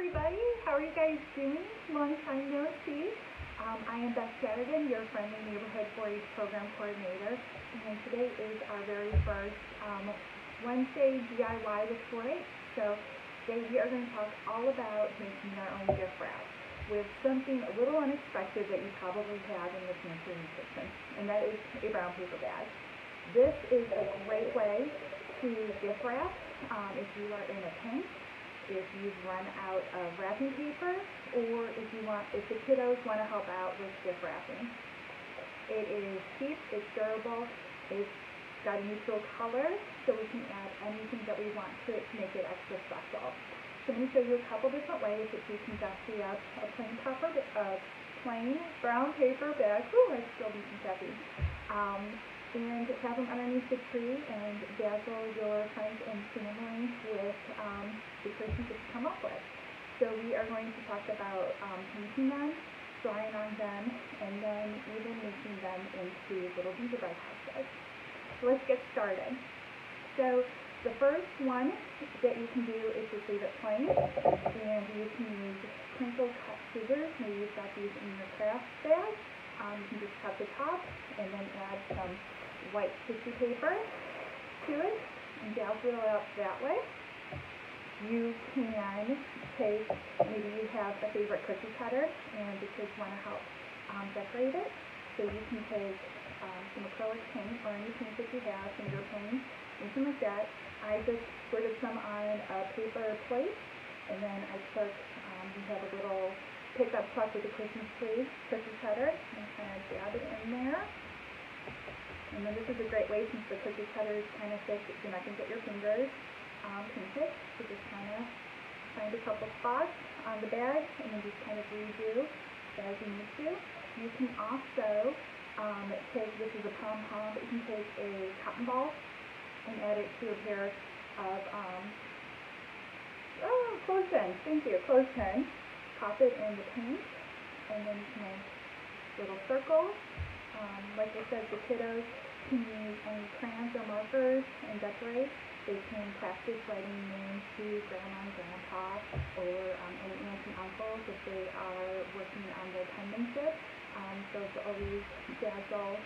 everybody. How are you guys doing? Long time no see. I am Beth Chatterton, your friendly neighborhood 4-H program coordinator, and today is our very first Wednesday DIY with 4-H. So today we are going to talk all about making our own gift wrap with something a little unexpected that you probably have in the pantry and kitchen, and that is a brown paper bag. This is a great way to gift wrap if you are in a pinch, if you've run out of wrapping paper, or if the kiddos want to help out with gift wrapping. It is cheap, it's durable, it's got a neutral color, so we can add anything that we want to it to make it extra special. So I'm going to show you a couple different ways that you can dusty up a plain brown paper bag. Ooh, I still need some caffeine. And have them underneath the tree and dazzle your friends and family with the creations that you come up with. So we are going to talk about painting them, drawing on them, and then even making them into little gingerbread houses. So let's get started. So the first one that you can do is just leave it plain, and you can use crinkle cut scissors. Maybe you've got these in your craft bag. You can just cut the top and then add some white tissue paper to it and dazzle it up that way. You can take, maybe you have a favorite cookie cutter and the kids want to help decorate it, so you can take some acrylic paint or any paint that you have, finger paint, anything like that. I just squirted some on a paper plate, and then I took, we have a little pickup truck with a Christmas tree cookie cutter, and kind of dab it in there. And then this is a great way, since the cookie cutter is kind of thick, you're not going to get your fingers painted. So just kind of find a couple spots on the bag and then just kind of redo as you need to. You can also take, this is a pom-pom, but you can take a cotton ball and add it to a pair of, clothespins. Thank you, clothespins. Pop it in the paint, and then you can make little circles. Like I said, the kiddos can use any crayons or markers and decorate. They can practice writing names to grandma and grandpa, or any aunts and uncles if they are working on their penmanship. So it's always dazzle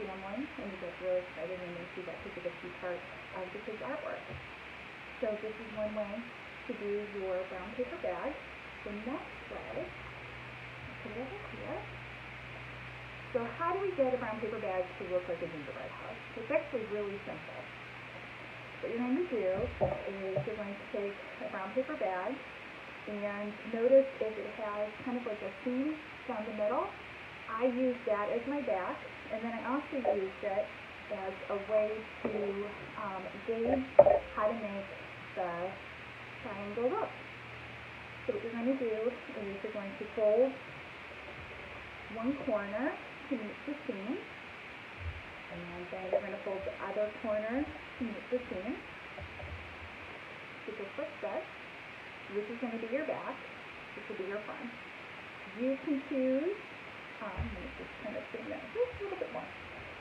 family, and they get really excited when they see that because it's a key part of the kids' artwork. So this is one way to do your brown paper bag. The next way, I'll put it over here. So how do we get a brown paper bag to look like a gingerbread house? It's actually really simple. What you're going to do is you're going to take a brown paper bag and notice if it has kind of like a seam down the middle. I used that as my back, and then I also used it as a way to gauge how to make the triangle look. So what you're going to do is you're going to fold one corner to meet the seam, and then you're going to fold the other corner to meet the seam. So just like this. This is going to be your back. This will be your front. You can choose, let me just kind of bring that just a little bit more.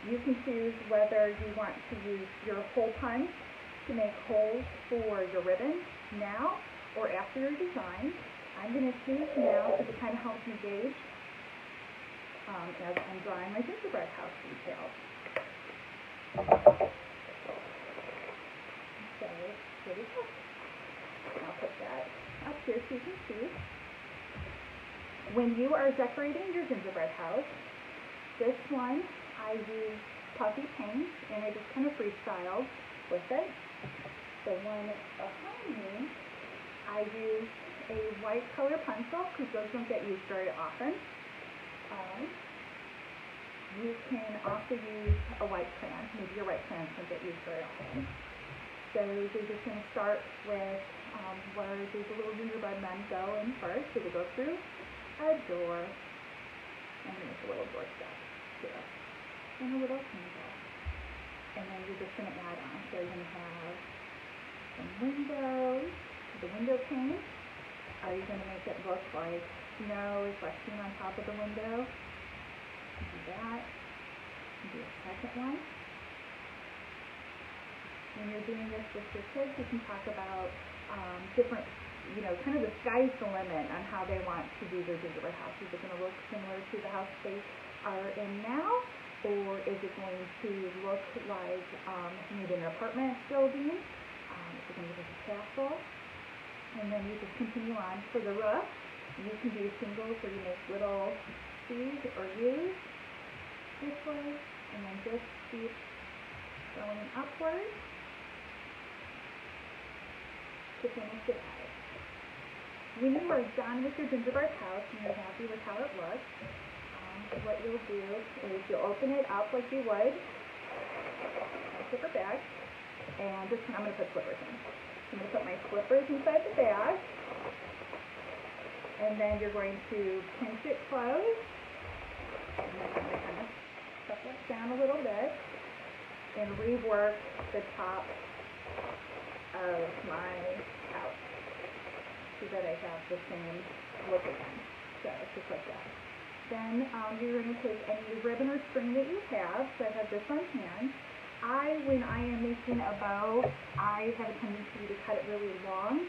You can choose whether you want to use your hole punch to make holes for your ribbon now or after your design. I'm going to choose now because it kind of helps me gauge as I'm drawing my gingerbread house details. So here we go. I'll put that up here so you can see. When you are decorating your gingerbread house, this one I use puffy paint, and I just kind of freestyled with it. The one behind me, I use a white color pencil because those don't get used very often. You can also use a white crayon. Maybe your white crayons don't get used very often. So you're just going to start with where these little gingerbread men go in first. So they go through a door, and then there's a little door step here, and a little candle. And then you're just going to add on. So you're going to have some windows, the window pane. Are you going to make it look like snow is resting on top of the window? Do that. Do a second one. When you're doing this with your kids, you can talk about different you know, kind of the sky's the limit on how they want to do their gingerbread house. Is it going to look similar to the house they are in now, or is it going to look like maybe an apartment building? Is it going to look like a castle? And then you just continue on. For the roof, you can do singles where you make little C's or U's this way, and then just keep going upward to finish it out. When you are done with your gingerbread house and you're happy with how it looks, what you'll do is you'll open it up like you would a zipper bag, and this time I'm going to put slippers in. I'm going to put my slippers inside the bag, and then you're going to pinch it closed, and then I'm going to kind of stuff it down a little bit, and rework the top of my house so that I have the same look again. So just like that. Then you're going to take any ribbon or string that you have. So I have this on hand. When I am making a bow, I have a tendency to cut it really long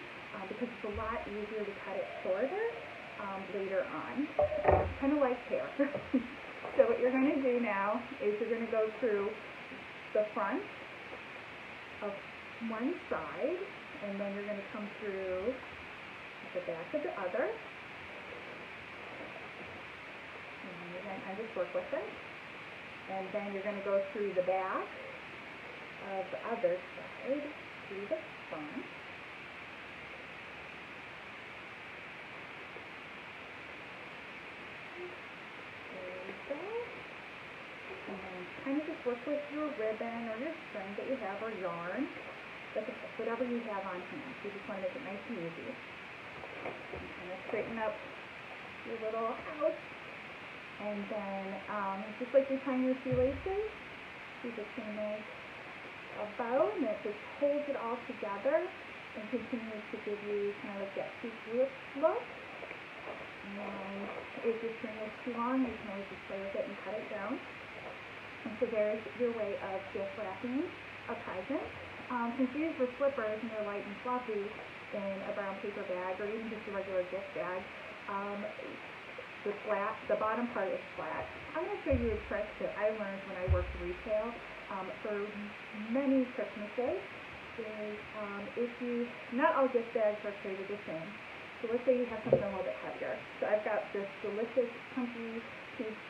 because it's a lot easier to cut it shorter later on. Kind of like hair. So what you're going to do now is you're going to go through the front of one side, and then you're going to come through the back of the other. And you're going to kind of just work with it. And then you're going to go through the back of the other side through the front. There you go. And then kind of just work with your ribbon or your string that you have, or yarn. That's okay, whatever you have on hand. You just want to make it nice and easy. And kind of straighten up your little house. And then, just like you're tying your shoelaces, you're just going to make a bow that just holds it all together and continues to give you kind of like that swoop look. And if your string is too long, you can always just play with it and cut it down. And so there's your way of gift wrapping a present. Since you use the slippers and they're light and fluffy in a brown paper bag or even just a regular gift bag, the bottom part is flat. I'm going to show you a trick that I learned when I worked retail for many Christmases. Not all gift bags are created the same. So let's say you have something a little bit heavier. So I've got this delicious chunky piece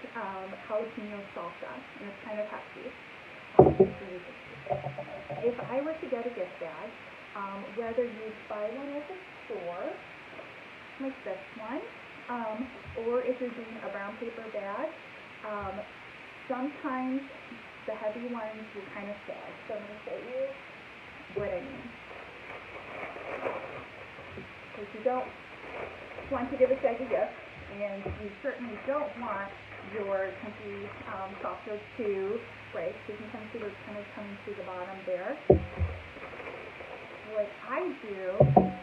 jalapeno salsa, and it's kind of hefty. If I were to get a gift bag, whether you buy one at the store, like this one, or if you're doing a brown paper bag, sometimes the heavy ones will kind of sag. So I'm going to show you what I mean. Because you don't want to give a saggy gift, and you certainly don't want your chunky salsa to break. So you can kind of see what's kind of coming through the bottom there. What I do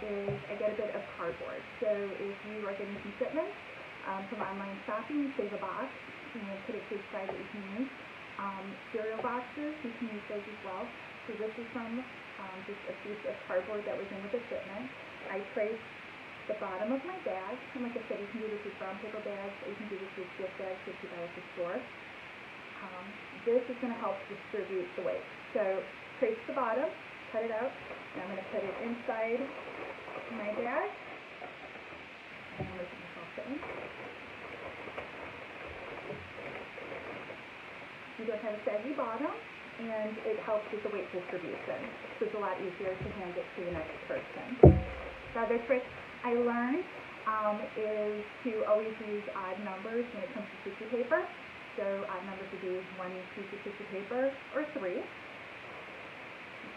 is I get a bit of cardboard. So if you are getting some shipments from online shopping, you save a box and put it to the side that you can use. Cereal boxes, you can use those as well. So this is from just a piece of cardboard that was in with the shipment. I trace the bottom of my bag, and like I said, you can do this with brown paper bags, or you can do this with gift bags that you buy at the store. This is going to help distribute the weight. So trace the bottom, cut it out, and I'm going to put it inside my bag. And I'm going to myself in. You don't have a saggy bottom, and it helps with the weight distribution. So it's a lot easier to hand it to the next person. The other trick I learned is to always use odd numbers when it comes to tissue paper. So odd numbers would be 1 piece of tissue paper or 3. You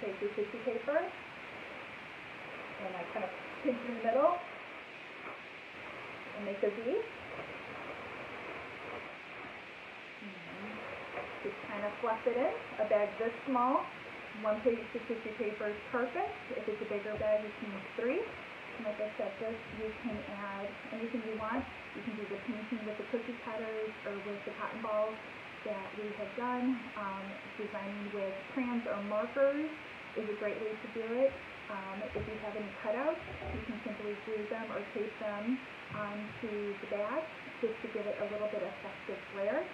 take your tissue paper, and I kind of pinch in the middle and make a V. Just kind of fluff it in. A bag this small, 1 piece of tissue paper is perfect. If it's a bigger bag, you can use 3. And like I said, this you can add anything you want. You can do the painting with the cookie cutters or with the cotton balls that we have done. Designing with crayons or markers is a great way to do it. If you have any cutouts, you can simply usually glue them or tape them onto the bag just to give it a little bit of festive flair.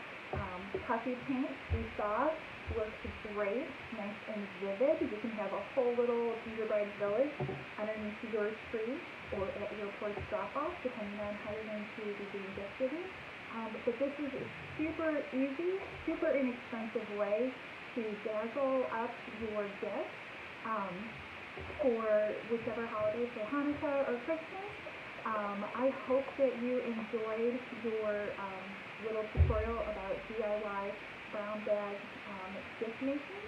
Puffy paint we saw looks great, nice and vivid. You can have a whole little gingerbread village underneath your tree or at your porch drop-off, depending on how you're going to be doing gift giving. But this is a super easy, super inexpensive way to dazzle up your gift for whichever holiday, so Hanukkah or Christmas. I hope that you enjoyed your little tutorial about DIY brown bag gift making.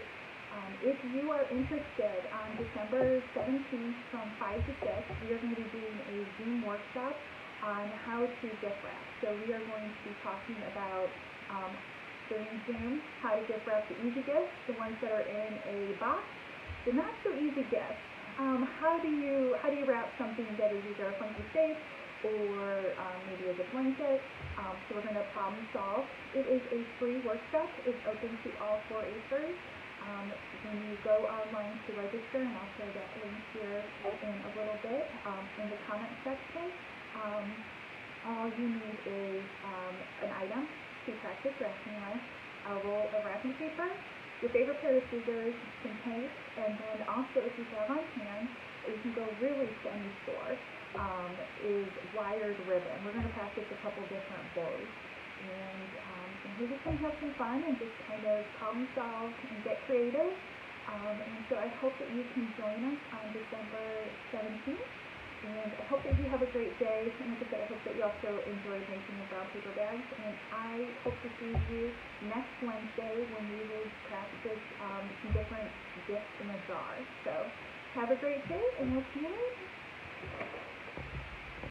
If you are interested, on December 17th from 5 to 6, we are going to be doing a Zoom workshop on how to gift wrap. So we are going to be talking about during Zoom how to gift wrap the easy gifts, the ones that are in a box, the not so easy gifts. How do you wrap something that is either a funky shape or maybe as a blanket? So we're going to problem solve. It is a free workshop. It's open to all 4-Hers. When you go online to register, and I'll share that link here in a little bit in the comment section, all you need is an item to practice wrapping with, a roll of wrapping paper, your favorite pair of scissors, some tape, and then also if you have on hand, you can go really to any store, is wired ribbon. We're going to practice a couple different bows. And we're just going to have some fun and just kind of problem solve and get creative. And so I hope that you can join us on December 17th. And I hope that you have a great day. And like I said, I hope that you also enjoyed making the brown paper bags. And I hope to see you next Wednesday when we will practice some different gifts in a jar. So have a great day, and we'll see you later.